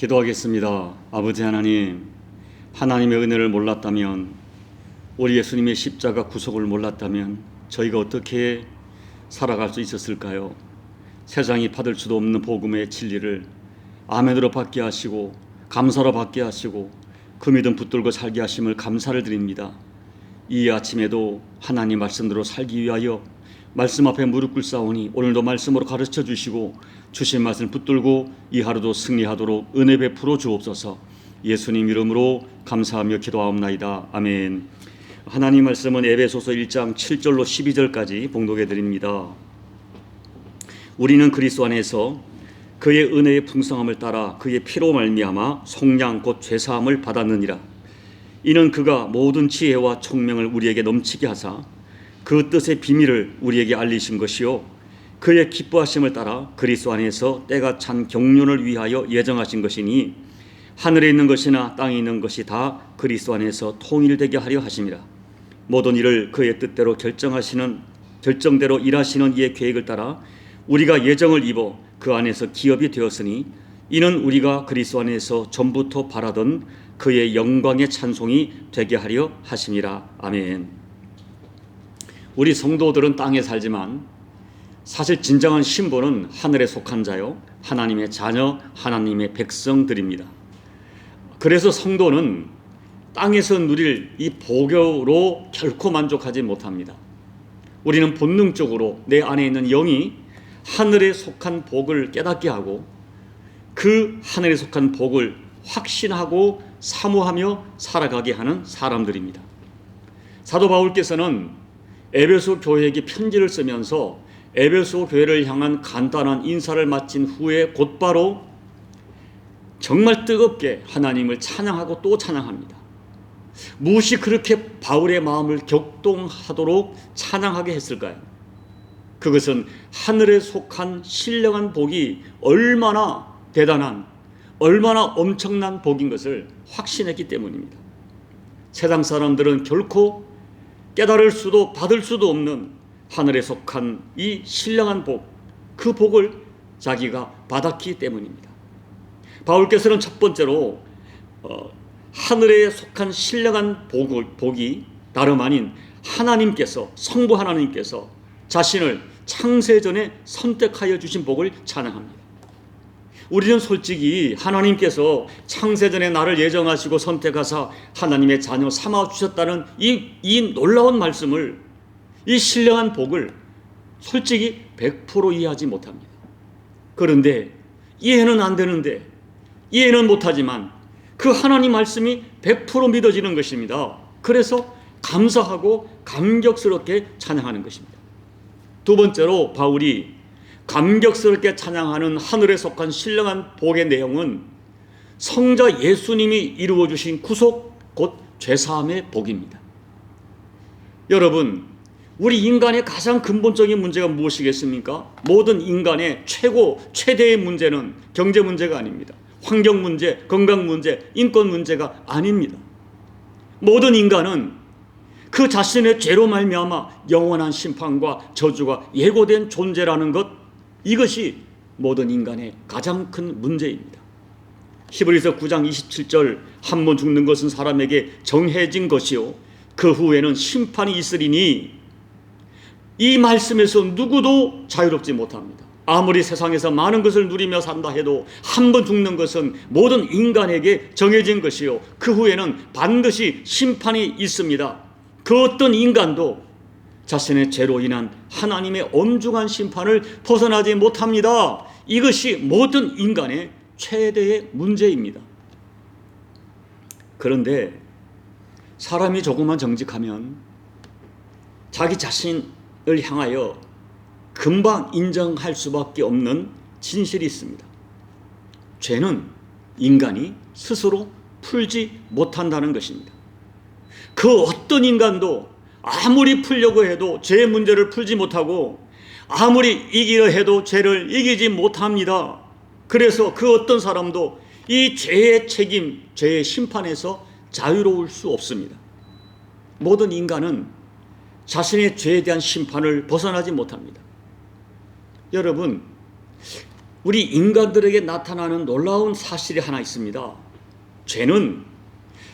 기도하겠습니다. 아버지 하나님, 하나님의 은혜를 몰랐다면, 우리 예수님의 십자가 구속을 몰랐다면 저희가 어떻게 살아갈 수 있었을까요? 세상이 받을 수도 없는 복음의 진리를 아멘으로 받게 하시고 감사로 받게 하시고 그 믿음 붙들고 살게 하심을 감사를 드립니다. 이 아침에도 하나님 말씀대로 살기 위하여 말씀 앞에 무릎 꿇사오니 오늘도 말씀으로 가르쳐 주시고 주신 말씀 붙들고 이 하루도 승리하도록 은혜 베풀어 주옵소서. 예수님 이름으로 감사하며 기도하옵나이다. 아멘. 하나님 말씀은 에베소서 1장 7절로 12절까지 봉독해 드립니다. 우리는 그리스도 안에서 그의 은혜의 풍성함을 따라 그의 피로 말미암아 속량 곧 죄사함을 받았느니라. 이는 그가 모든 지혜와 총명을 우리에게 넘치게 하사 그 뜻의 비밀을 우리에게 알리신 것이요 그의 기뻐하심을 따라 그리스도 안에서 때가 찬 경륜을 위하여 예정하신 것이니 하늘에 있는 것이나 땅에 있는 것이 다 그리스도 안에서 통일되게 하려 하심이라. 모든 일을 그의 뜻대로 결정대로 일하시는 이의 계획을 따라 우리가 예정을 입어 그 안에서 기업이 되었으니 이는 우리가 그리스도 안에서 전부터 바라던 그의 영광의 찬송이 되게 하려 하심이라. 아멘. 우리 성도들은 땅에 살지만 사실 진정한 신분은 하늘에 속한 자요 하나님의 자녀, 하나님의 백성들입니다. 그래서 성도는 땅에서 누릴 이 복으로 결코 만족하지 못합니다. 우리는 본능적으로 내 안에 있는 영이 하늘에 속한 복을 깨닫게 하고 그 하늘에 속한 복을 확신하고 사모하며 살아가게 하는 사람들입니다. 사도 바울께서는 에베소 교회에게 편지를 쓰면서 에베소 교회를 향한 간단한 인사를 마친 후에 곧바로 정말 뜨겁게 하나님을 찬양하고 또 찬양합니다. 무엇이 그렇게 바울의 마음을 격동하도록 찬양하게 했을까요? 그것은 하늘에 속한 신령한 복이 얼마나 대단한, 얼마나 엄청난 복인 것을 확신했기 때문입니다. 세상 사람들은 결코 깨달을 수도 받을 수도 없는 하늘에 속한 이 신령한 복, 그 복을 자기가 받았기 때문입니다. 바울께서는 첫 번째로 하늘에 속한 신령한 복이 다름 아닌 하나님께서, 성부 하나님께서 자신을 창세전에 선택하여 주신 복을 찬양합니다. 우리는 솔직히 하나님께서 창세전에 나를 예정하시고 선택하사 하나님의 자녀 삼아 주셨다는 이 놀라운 말씀을, 이 신령한 복을 솔직히 100% 이해하지 못합니다. 그런데 이해는 안 되는데, 이해는 못하지만 그 하나님 말씀이 100% 믿어지는 것입니다. 그래서 감사하고 감격스럽게 찬양하는 것입니다. 두 번째로 바울이 감격스럽게 찬양하는 하늘에 속한 신령한 복의 내용은 성자 예수님이 이루어주신 구속, 곧 죄사함의 복입니다. 여러분, 우리 인간의 가장 근본적인 문제가 무엇이겠습니까? 모든 인간의 최대의 문제는 경제 문제가 아닙니다. 환경 문제, 건강 문제, 인권 문제가 아닙니다. 모든 인간은 그 자신의 죄로 말미암아 영원한 심판과 저주가 예고된 존재라는 것, 이것이 모든 인간의 가장 큰 문제입니다. 히브리서 9장 27절 한 번 죽는 것은 사람에게 정해진 것이요 그 후에는 심판이 있으리니, 이 말씀에서 누구도 자유롭지 못합니다. 아무리 세상에서 많은 것을 누리며 산다 해도 한 번 죽는 것은 모든 인간에게 정해진 것이요 그 후에는 반드시 심판이 있습니다. 그 어떤 인간도 자신의 죄로 인한 하나님의 엄중한 심판을 벗어나지 못합니다. 이것이 모든 인간의 최대의 문제입니다. 그런데 사람이 조금만 정직하면 자기 자신을 향하여 금방 인정할 수밖에 없는 진실이 있습니다. 죄는 인간이 스스로 풀지 못한다는 것입니다. 그 어떤 인간도 아무리 풀려고 해도 죄의 문제를 풀지 못하고 아무리 이기려 해도 죄를 이기지 못합니다. 그래서 그 어떤 사람도 이 죄의 책임, 죄의 심판에서 자유로울 수 없습니다. 모든 인간은 자신의 죄에 대한 심판을 벗어나지 못합니다. 여러분, 우리 인간들에게 나타나는 놀라운 사실이 하나 있습니다. 죄는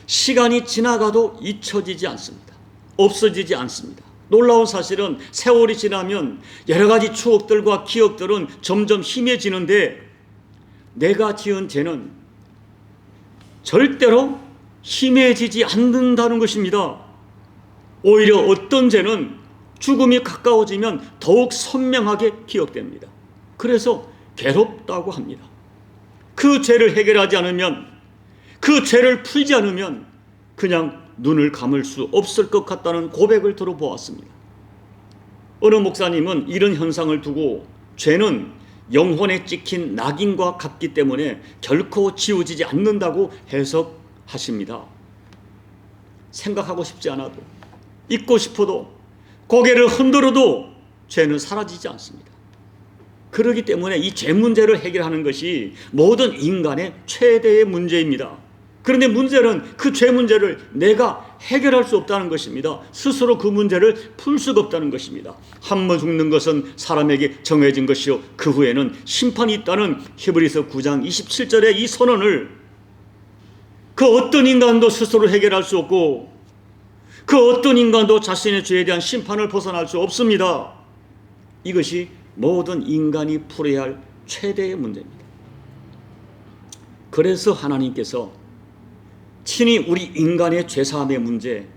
시간이 지나가도 잊혀지지 않습니다. 없어지지 않습니다. 놀라운 사실은 세월이 지나면 여러 가지 추억들과 기억들은 점점 희미해지는데 내가 지은 죄는 절대로 희미해지지 않는다는 것입니다. 오히려 어떤 죄는 죽음이 가까워지면 더욱 선명하게 기억됩니다. 그래서 괴롭다고 합니다. 그 죄를 해결하지 않으면, 그 죄를 풀지 않으면 그냥 눈을 감을 수 없을 것 같다는 고백을 들어보았습니다. 어느 목사님은 이런 현상을 두고 죄는 영혼에 찍힌 낙인과 같기 때문에 결코 지워지지 않는다고 해석하십니다. 생각하고 싶지 않아도, 잊고 싶어도, 고개를 흔들어도 죄는 사라지지 않습니다. 그렇기 때문에 이 죄 문제를 해결하는 것이 모든 인간의 최대의 문제입니다. 그런데 문제는 그 죄 문제를 내가 해결할 수 없다는 것입니다. 스스로 그 문제를 풀 수가 없다는 것입니다. 한 번 죽는 것은 사람에게 정해진 것이요 그 후에는 심판이 있다는 히브리서 9장 27절의 이 선언을 그 어떤 인간도 스스로 해결할 수 없고 그 어떤 인간도 자신의 죄에 대한 심판을 벗어날 수 없습니다. 이것이 모든 인간이 풀어야 할 최대의 문제입니다. 그래서 하나님께서 친히 우리 인간의 죄사함의 문제,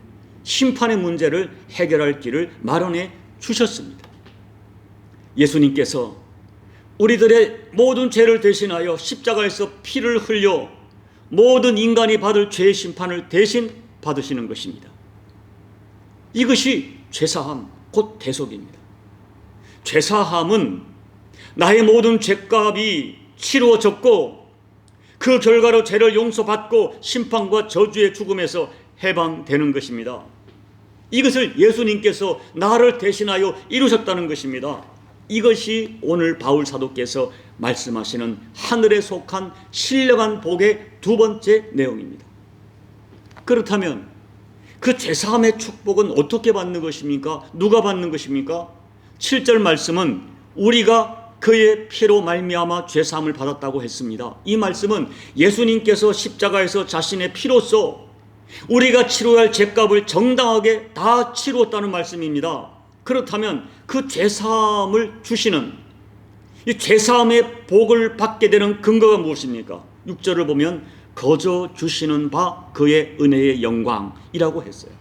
심판의 문제를 해결할 길을 마련해 주셨습니다. 예수님께서 우리들의 모든 죄를 대신하여 십자가에서 피를 흘려 모든 인간이 받을 죄의 심판을 대신 받으시는 것입니다. 이것이 죄사함, 곧 대속입니다. 죄사함은 나의 모든 죄값이 치루어졌고 그 결과로 죄를 용서받고 심판과 저주의 죽음에서 해방되는 것입니다. 이것을 예수님께서 나를 대신하여 이루셨다는 것입니다. 이것이 오늘 바울 사도께서 말씀하시는 하늘에 속한 신령한 복의 두 번째 내용입니다. 그렇다면 그 죄사함의 축복은 어떻게 받는 것입니까? 누가 받는 것입니까? 7절 말씀은 우리가 그의 피로 말미암아 죄사함을 받았다고 했습니다. 이 말씀은 예수님께서 십자가에서 자신의 피로써 우리가 치러야 할 죄값을 정당하게 다 치루었다는 말씀입니다. 그렇다면 그 죄사함을 주시는, 이 죄사함의 복을 받게 되는 근거가 무엇입니까? 6절을 보면 거저 주시는 바 그의 은혜의 영광이라고 했어요.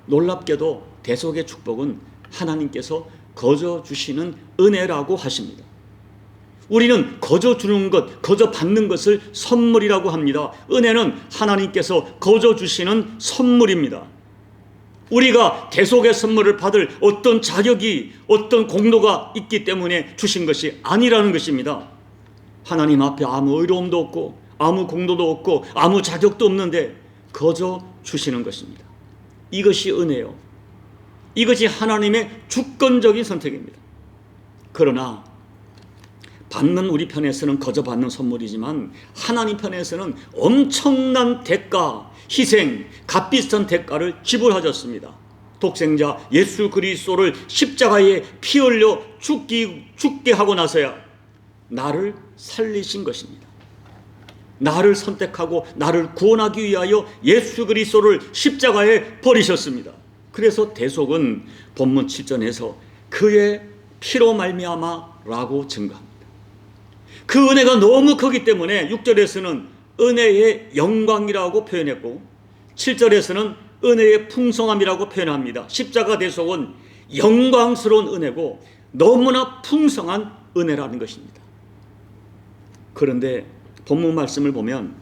놀랍게도 대속의 축복은 하나님께서 거저 주시는 은혜라고 하십니다. 우리는 거저 주는 것, 거저 받는 것을 선물이라고 합니다. 은혜는 하나님께서 거저 주시는 선물입니다. 우리가 대속의 선물을 받을 어떤 자격이, 어떤 공로가 있기 때문에 주신 것이 아니라는 것입니다. 하나님 앞에 아무 의로움도 없고 아무 공로도 없고 아무 자격도 없는데 거저 주시는 것입니다. 이것이 은혜요. 이것이 하나님의 주권적인 선택입니다. 그러나 받는 우리 편에서는 거저 받는 선물이지만 하나님 편에서는 엄청난 대가, 희생, 값비싼 대가를 지불하셨습니다. 독생자 예수 그리스도를 십자가에 피 흘려 죽게 하고 나서야 나를 살리신 것입니다. 나를 선택하고 나를 구원하기 위하여 예수 그리스도를 십자가에 버리셨습니다. 그래서 대속은 본문 7절에서 그의 피로 말미암아라고 증거합니다. 그 은혜가 너무 크기 때문에 6절에서는 은혜의 영광이라고 표현했고 7절에서는 은혜의 풍성함이라고 표현합니다. 십자가 대속은 영광스러운 은혜고 너무나 풍성한 은혜라는 것입니다. 그런데 본문 말씀을 보면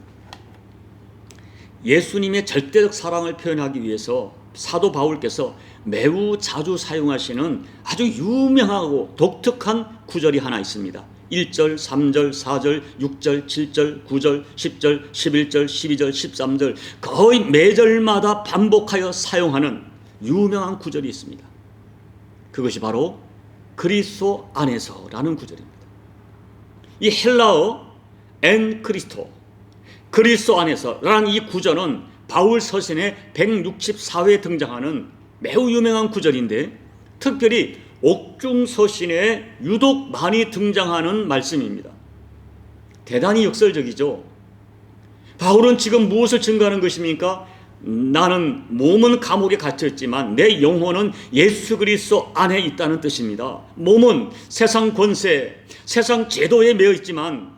예수님의 절대적 사랑을 표현하기 위해서 사도 바울께서 매우 자주 사용하시는 아주 유명하고 독특한 구절이 하나 있습니다. 1절, 3절, 4절, 6절, 7절, 9절, 10절, 11절, 12절, 13절 거의 매절마다 반복하여 사용하는 유명한 구절이 있습니다. 그것이 바로 그리스도 안에서라는 구절입니다. 이 헬라어 엔 크리스토, 그리스도 안에서라는 이 구절은 바울 서신의 164회에 등장하는 매우 유명한 구절인데 특별히 옥중 서신에 유독 많이 등장하는 말씀입니다. 대단히 역설적이죠. 바울은 지금 무엇을 증거하는 것입니까? 나는 몸은 감옥에 갇혔지만 내 영혼은 예수 그리스도 안에 있다는 뜻입니다. 몸은 세상 권세, 세상 제도에 매여 있지만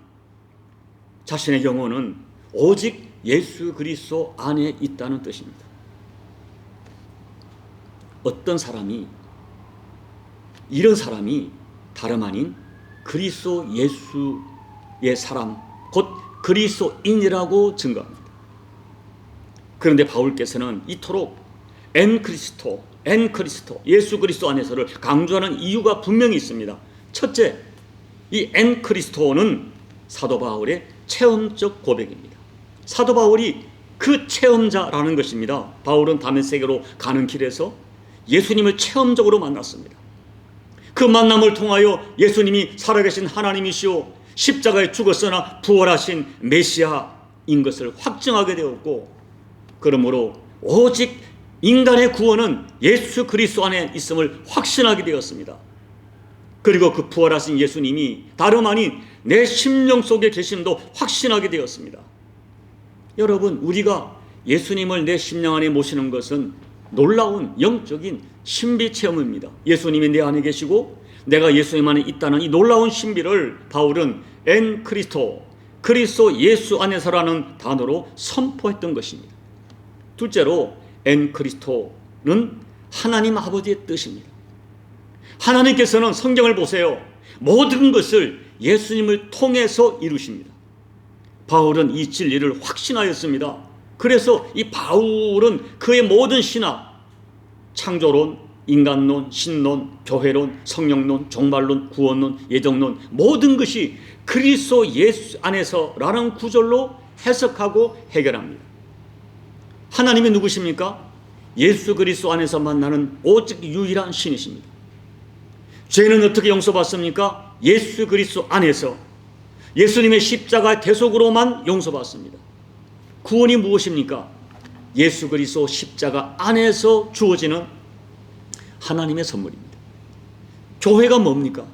자신의 영혼은 오직 예수 그리스도 안에 있다는 뜻입니다. 어떤 사람이, 이런 사람이 다름 아닌 그리스도 예수의 사람, 곧 그리스도인이라고 증거합니다. 그런데 바울께서는 이토록 엔 그리스도, 예수 그리스도 안에서를 강조하는 이유가 분명히 있습니다. 첫째, 이 엔 그리스도는 사도 바울의 체험적 고백입니다. 사도 바울이 그 체험자라는 것입니다. 바울은 다메섹으로 가는 길에서 예수님을 체험적으로 만났습니다. 그 만남을 통하여 예수님이 살아계신 하나님이시오, 십자가에 죽었으나 부활하신 메시아인 것을 확증하게 되었고, 그러므로 오직 인간의 구원은 예수 그리스도 안에 있음을 확신하게 되었습니다. 그리고 그 부활하신 예수님이 다름 아닌 내 심령 속에 계심도 확신하게 되었습니다. 여러분, 우리가 예수님을 내 심령 안에 모시는 것은 놀라운 영적인 신비 체험입니다. 예수님이 내 안에 계시고 내가 예수님 안에 있다는 이 놀라운 신비를 바울은 엔 그리스도, 그리스도 예수 안에서라는 단어로 선포했던 것입니다. 둘째로 엔 그리스도는 하나님 아버지의 뜻입니다. 하나님께서는 성경을 보세요. 모든 것을 예수님을 통해서 이루십니다. 바울은 이 진리를 확신하였습니다. 그래서 이 바울은 그의 모든 신학, 창조론, 인간론, 신론, 교회론, 성령론, 종말론, 구원론, 예정론, 모든 것이 그리스도 예수 안에서라는 구절로 해석하고 해결합니다. 하나님이 누구십니까? 예수 그리스도 안에서 만나는 오직 유일한 신이십니다. 죄는 어떻게 용서받습니까? 예수 그리스도 안에서 예수님의 십자가 대속으로만 용서받습니다. 구원이 무엇입니까? 예수 그리스도 십자가 안에서 주어지는 하나님의 선물입니다. 교회가 뭡니까?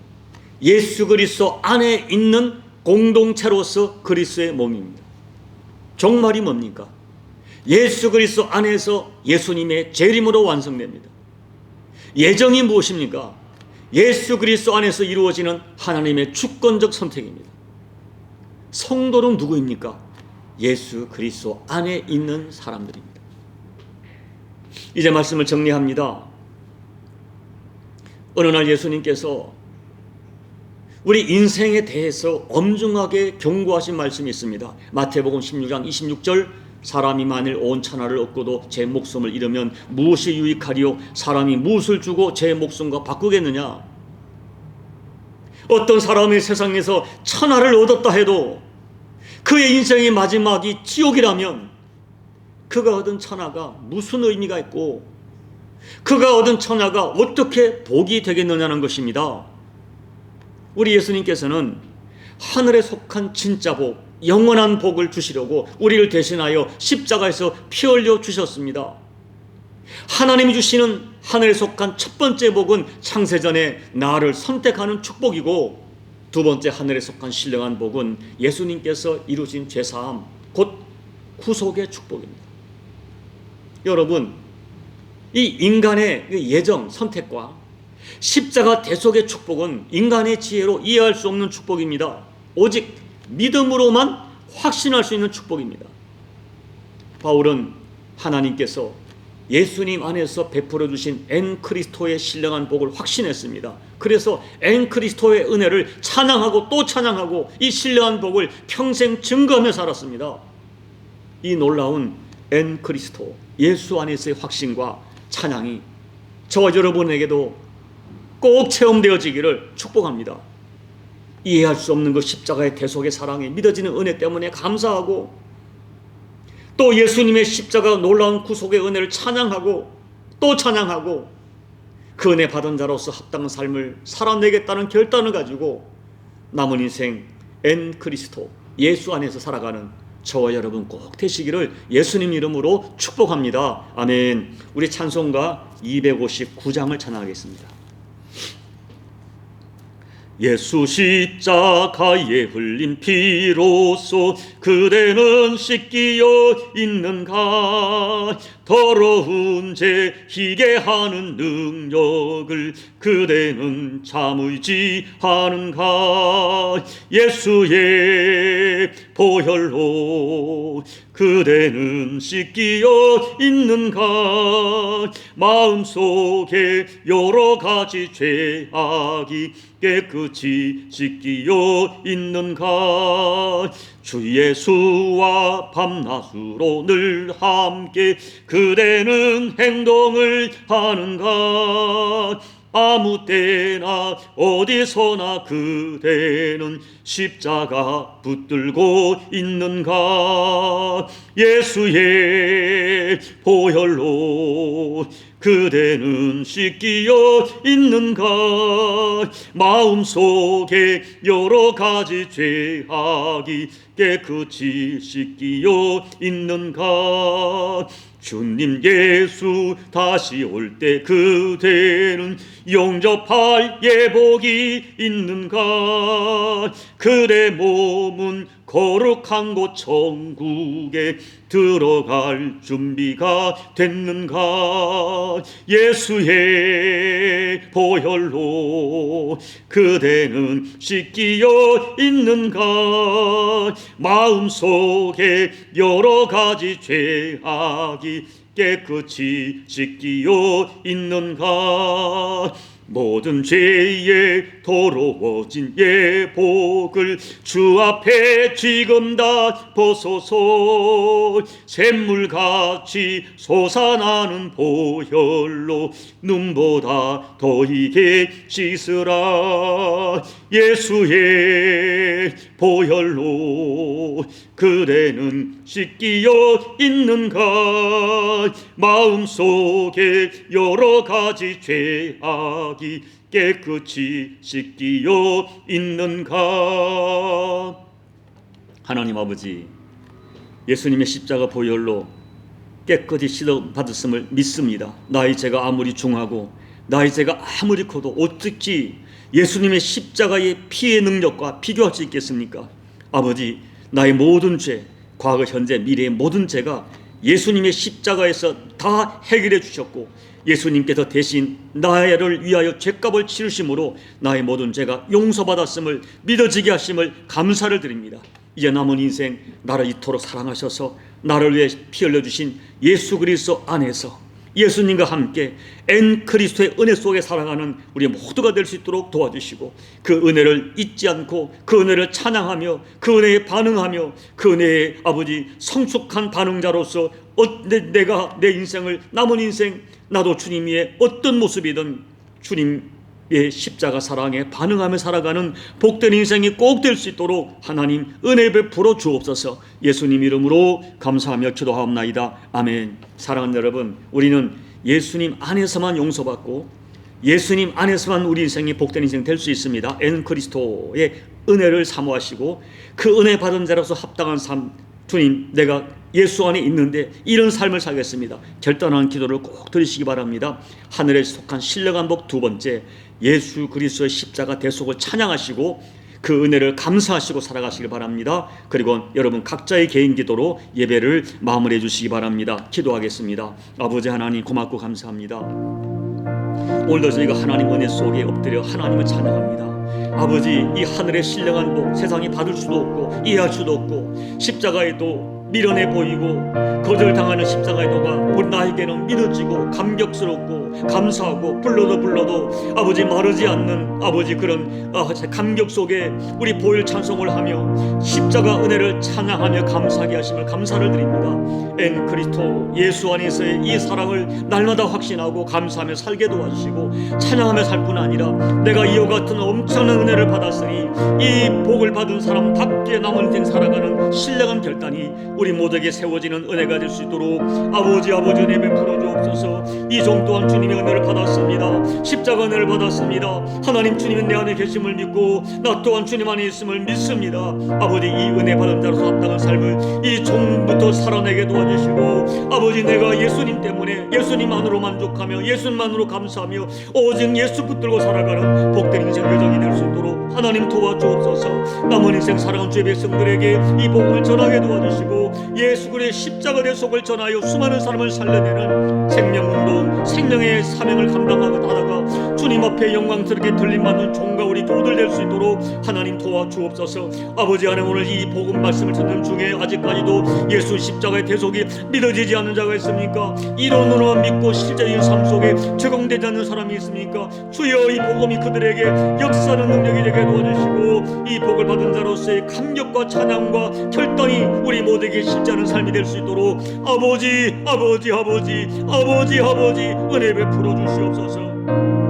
예수 그리스도 안에 있는 공동체로서 그리스도의 몸입니다. 종말이 뭡니까? 예수 그리스도 안에서 예수님의 재림으로 완성됩니다. 예정이 무엇입니까? 예수 그리스도 안에서 이루어지는 하나님의 주권적 선택입니다. 성도는 누구입니까? 예수 그리스도 안에 있는 사람들입니다. 이제 말씀을 정리합니다. 어느 날 예수님께서 우리 인생에 대해서 엄중하게 경고하신 말씀이 있습니다. 마태복음 16장 26절, 사람이 만일 온 천하를 얻고도 제 목숨을 잃으면 무엇이 유익하리요? 사람이 무엇을 주고 제 목숨과 바꾸겠느냐? 어떤 사람이 세상에서 천하를 얻었다 해도 그의 인생의 마지막이 지옥이라면 그가 얻은 천하가 무슨 의미가 있고 그가 얻은 천하가 어떻게 복이 되겠느냐는 것입니다. 우리 예수님께서는 하늘에 속한 진짜 복, 영원한 복을 주시려고 우리를 대신하여 십자가에서 피 흘려 주셨습니다. 하나님이 주시는 하늘에 속한 첫 번째 복은 창세전에 나를 선택하는 축복이고, 두 번째 하늘에 속한 신령한 복은 예수님께서 이루신 죄사함, 곧 구속의 축복입니다. 여러분, 이 인간의 예정, 선택과 십자가 대속의 축복은 인간의 지혜로 이해할 수 없는 축복입니다. 오직 믿음으로만 확신할 수 있는 축복입니다. 바울은 하나님께서 예수님 안에서 베풀어 주신 엔 그리스도의 신령한 복을 확신했습니다. 그래서 엔 그리스도의 은혜를 찬양하고 또 찬양하고 이 신령한 복을 평생 증거하며 살았습니다. 이 놀라운 엔 그리스도, 예수 안에서의 확신과 찬양이 저와 여러분에게도 꼭 체험되어지기를 축복합니다. 이해할 수 없는 그 십자가의 대속의 사랑이 믿어지는 은혜 때문에 감사하고, 또 예수님의 십자가 놀라운 구속의 은혜를 찬양하고 또 찬양하고, 그 은혜 받은 자로서 합당한 삶을 살아내겠다는 결단을 가지고 남은 인생 엔 그리스도, 예수 안에서 살아가는 저와 여러분 꼭 되시기를 예수님 이름으로 축복합니다. 아멘. 우리 찬송가 259장을 찬양하겠습니다. 예수 십자가에 흘린 피로써 그대는 씻기어 있는가? 더러운 죄 희게 하는 능력을 그대는 참의지하는가? 예수의 보혈로 그대는 씻기어 있는가? 마음속에 여러 가지 죄악이 깨끗이 씻기어 있는가? 주 예수와 밤낮으로 늘 함께 그대는 행동을 하는가? 아무 때나 어디서나 그대는 십자가 붙들고 있는가? 예수의 보혈로 그대는 씻기어 있는가? 마음속에 여러 가지 죄악이 깨끗이 씻기어 있는가? 주님 예수 다시 올 때 그대는 영접할 예복이 있는가? 그대 몸은 거룩한 곳 천국에 들어갈 준비가 됐는가? 예수의 보혈로 그대는 씻기어 있는가? 마음속에 여러 가지 죄악이 깨끗이 씻기어 있는가? 모든 죄에 더러워진 예복을 주 앞에 지금 다 벗어서 샘물같이 솟아나는 보혈로 눈보다 더 희게 씻으라. 예수의 보혈로 그대는 씻기어 있는가? 마음속에 여러 가지 죄악이 깨끗이 씻기어 있는가? 하나님 아버지, 예수님의 십자가 보혈로 깨끗이 씻어 받았음을 믿습니다. 나의 죄가 아무리 중하고 나의 죄가 아무리 커도 어떻게 예수님의 십자가의 피의 능력과 비교할 수 있겠습니까? 아버지, 나의 모든 죄, 과거, 현재, 미래의 모든 죄가 예수님의 십자가에서 다 해결해 주셨고 예수님께서 대신 나를 위하여 죄값을 치르심으로 나의 모든 죄가 용서받았음을 믿어지게 하심을 감사를 드립니다. 이제 남은 인생 나를 이토록 사랑하셔서 나를 위해 피 흘려주신 예수 그리스도 안에서 예수님과 함께 그리스도의 은혜 속에 살아가는 우리 모두가 될 수 있도록 도와주시고 그 은혜를 잊지 않고 그 은혜를 찬양하며 그 은혜에 반응하며 그 은혜의 아버지 성숙한 반응자로서 내가 내 인생을 남은 인생 나도 주님 위에 어떤 모습이든 주님의 십자가 사랑에 반응하며 살아가는 복된 인생이 꼭 될 수 있도록 하나님 은혜 베풀어 주옵소서. 예수님 이름으로 감사하며 기도하옵나이다. 아멘. 사랑하는 여러분, 우리는 예수님 안에서만 용서받고 예수님 안에서만 우리 인생이 복된 인생 될 수 있습니다. 그리스도의 은혜를 사모하시고 그 은혜 받은 자로서 합당한 삶, 주님 내가 예수 안에 있는데 이런 삶을 살겠습니다. 결단한 기도를 꼭 드리시기 바랍니다. 하늘에 속한 신령한 복 두 번째, 예수 그리스도의 십자가 대속을 찬양하시고 그 은혜를 감사하시고 살아가시기 바랍니다. 그리고 여러분 각자의 개인 기도로 예배를 마무리해 주시기 바랍니다. 기도하겠습니다. 아버지 하나님 고맙고 감사합니다. 오늘도 저희가 하나님 은혜 속에 엎드려 하나님을 찬양합니다. 아버지, 이 하늘의 신령한 복 세상이 받을 수도 없고 이해할 수도 없고 십자가에도 미련해 보이고 거절당하는 십자가의 도가 우리 나에게는 믿어지고 감격스럽고 감사하고 불러도 아버지 마르지 않는 아버지 그런 감격 속에 우리 보혈 찬송을 하며 십자가 은혜를 찬양하며 감사하게 하심을 감사를 드립니다. 그리스도 예수 안에서의 이 사랑을 날마다 확신하고 감사하며 살게 도와주시고 찬양하며 살 뿐 아니라 내가 이와 같은 엄청난 은혜를 받았으니 이 복을 받은 사람답게 남은 인생 살아가는 신령한 결단이 우리 모두에게 세워지는 은혜가 될 수 있도록 아버지 은혜 베풀어 주옵소서. 이종 또한 주님의 은혜를 받았습니다. 십자가 은혜를 받았습니다. 하나님 주님은 내 안에 계심을 믿고 나 또한 주님 안에 있음을 믿습니다. 아버지, 이 은혜 받은 자로서 합당한 삶을 이 종부터 살아내게 도와주시고 아버지 내가 예수님 때문에 때문에 예수님만으로 만족하며 예수님만으로 감사하며 오직 예수 붙들고 살아가는 복된 인생 여정이 될 수 있도록 하나님 도와주옵소서. 남은 인생 사랑하는 주의 백성들에게 이 복음을 전하게 도와주시고 예수 그리스도의 십자가 대속을 전하여 수많은 사람을 살려내는 생명운동, 생명의 사명을 감당하다가 주님 앞에 영광스럽게 들림받는 종과 우리 교우들 될 수 있도록 하나님 도와주옵소서. 아버지 하나님, 오늘 이 복음 말씀을 듣는 중에 아직까지도 예수 십자가의 대속이 믿어지지 않는 자가 있습니까? 이론으로만 믿고 실제적인 삶 속에 적용되지 않는 사람이 있습니까? 주여, 이 복음이 그들에게 역사하는 능력이 되게 도와주시고 이 복을 받은 자로서의 감격과 찬양과 결단이 우리 모두에게 실제하는 삶이 될 수 있도록 아버지 은혜 베풀어 주시옵소서.